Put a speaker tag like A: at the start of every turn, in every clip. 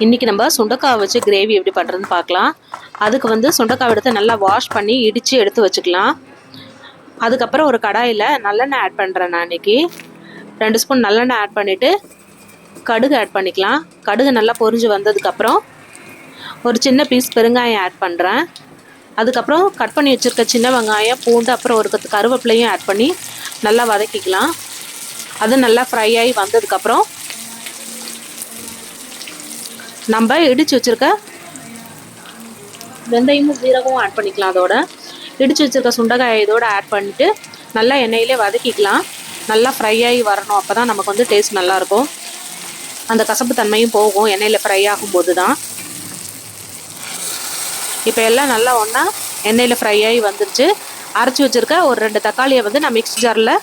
A: இன்றைக்கி நம்ம சுண்டைக்காய் வச்சு கிரேவி எப்படி பண்ணுறதுன்னு பார்க்கலாம். அதுக்கு வந்து சுண்டைக்காய் எடுத்து நல்லா வாஷ் பண்ணி இடித்து எடுத்து வச்சுக்கலாம். அதுக்கப்புறம் ஒரு கடாயில் நல்லெண்ணெய் ஆட் பண்ணுறேன். நான் இன்றைக்கி 2 ஸ்பூன் நல்லெண்ணெய் ஆட் பண்ணிவிட்டு கடுகு ஆட் பண்ணிக்கலாம். கடுகு நல்லா பொரிஞ்சு வந்ததுக்கப்புறம் ஒரு சின்ன பீஸ் பெருங்காயம் ஆட் பண்ணுறேன். அதுக்கப்புறம் கட் பண்ணி வச்சுருக்க சின்ன வெங்காயம், பூண்டு, அப்புறம் ஒரு கருவேப்பிலையும் ஆட் பண்ணி நல்லா வதக்கிக்கலாம். அது நல்லா ஃப்ரை ஆகி வந்ததுக்கப்புறம் நம்ம இடித்து வச்சுருக்க வெந்தயமும் சீரகமும் ஆட் பண்ணிக்கலாம். அதோட இடித்து வச்சுருக்க சுண்டைக்காயை இதோடு ஆட் பண்ணிவிட்டு நல்லா எண்ணெயிலே வதக்கிக்கலாம். நல்லா ஃப்ரை ஆகி வரணும். அப்போ தான் நமக்கு வந்து டேஸ்ட் நல்லாயிருக்கும். அந்த கசப்பு தன்மையும் போகும் எண்ணெயில் ஃப்ரை ஆகும்போது தான். இப்போ எல்லாம் நல்லா ஒன்றா எண்ணெயில் ஃப்ரை ஆகி வந்துருச்சு. அரைச்சி வச்சுருக்க ஒரு 2 தக்காளியை வந்து நான் மிக்ஸி ஜாரில்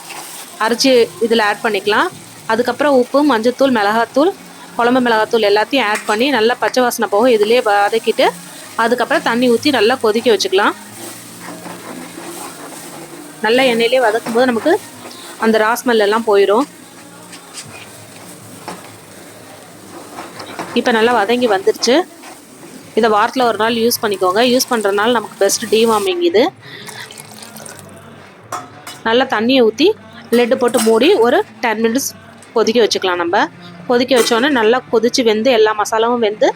A: அரைச்சி இதில் ஆட் பண்ணிக்கலாம். அதுக்கப்புறம் உப்பு, மஞ்சத்தூள், மிளகாத்தூள், குழம்பு மிளகாத்தூள் எல்லாத்தையும் ஆட் பண்ணி நல்லா பச்சை வாசனை போக இதிலே வதக்கிட்டு அதுக்கப்புறம் தண்ணி ஊற்றி நல்லா கொதிக்க வச்சுக்கலாம். நல்லா எண்ணெயிலே வதக்கும் போது நமக்கு அந்த ராஸ்மெல் எல்லாம் போயிடும். இப்போ நல்லா வதங்கி வந்துருச்சு. இதை வாரத்தில் ஒரு நாள் யூஸ் பண்ணிக்கோங்க. யூஸ் பண்ணுறதுனால நமக்கு பெஸ்ட் டிவார்மிங் இது. நல்லா தண்ணியை ஊற்றி லெட்டு போட்டு மூடி ஒரு 10 மினிட்ஸ் கொதிக்க வச்சுக்கலாம். நம்ம கொதிக்க வச்சோன்னே நல்லா கொதித்து வெந்து எல்லா மசாலாவும் வெந்து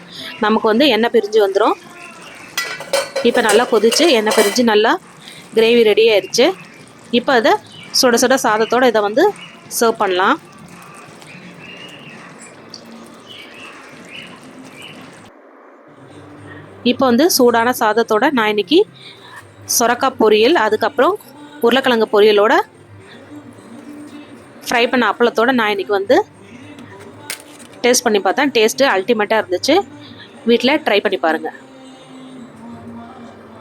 A: நமக்கு வந்து எண்ணெய் பிரிஞ்சு வந்துடும். இப்போ நல்லா கொதித்து எண்ணெய் பிரிஞ்சு நல்லா கிரேவி ரெடி ஆயிடுச்சு. இப்போ அதை சுட சுட சாதத்தோடு இதை வந்து சர்வ் பண்ணலாம். இப்போ வந்து சூடான சாதத்தோடு நான் இன்றைக்கி சொரக்காய் பொரியல், அதுக்கப்புறம் உருளைக்கிழங்கு பொரியலோட ஃப்ரை பண்ண அப்பளத்தோடு நான் இன்றைக்கி வந்து டேஸ்ட் பண்ணி பார்த்தேன். டேஸ்ட்டு அல்டிமேட்டாக இருந்துச்சு. வீட்டில் ட்ரை பண்ணி பாருங்கள்.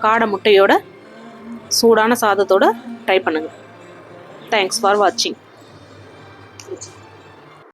A: காடை முட்டையோட சூடான சாதத்தோடு ட்ரை பண்ணுங்கள். தேங்க்ஸ் ஃபார் வாட்சிங்.